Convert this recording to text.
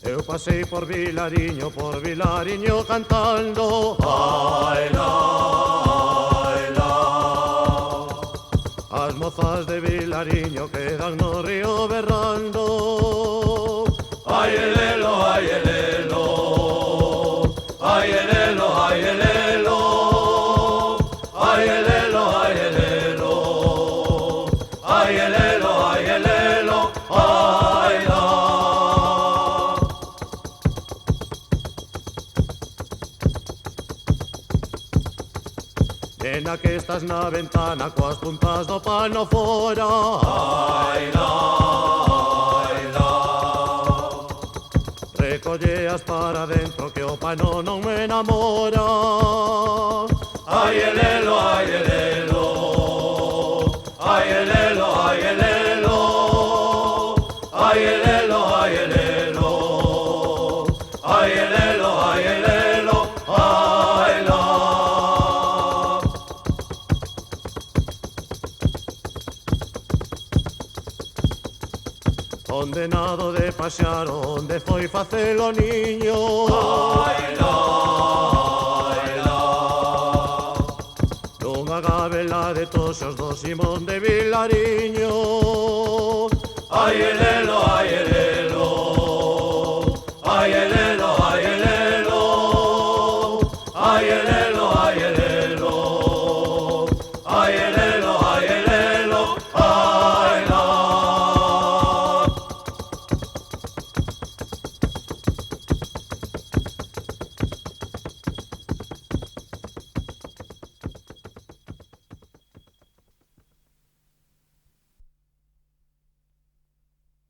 Eu pasei por Vilariño cantando ai la, ai la. As mozas de Vilariño quedan no río berrando ai elelo, ai elelo, ai elelo, ai elelo, ai elelo, ai elelo, ai elelo, ai elelo, ai la. Nena que estás na ventana coas puntas do pano fora ai la, ai la. Recolleas para dentro que o pano non me enamora ai elelo, ai elelo, ai elelo, ai elelo, ai elelo, ai elelo, ai elelo, ai elelo, ai la. Condenado de pasear onde foi facelo niño ai la, ai la. Nunha gabela de toxos do Simón de Vilariño ai elelo, ai elelo.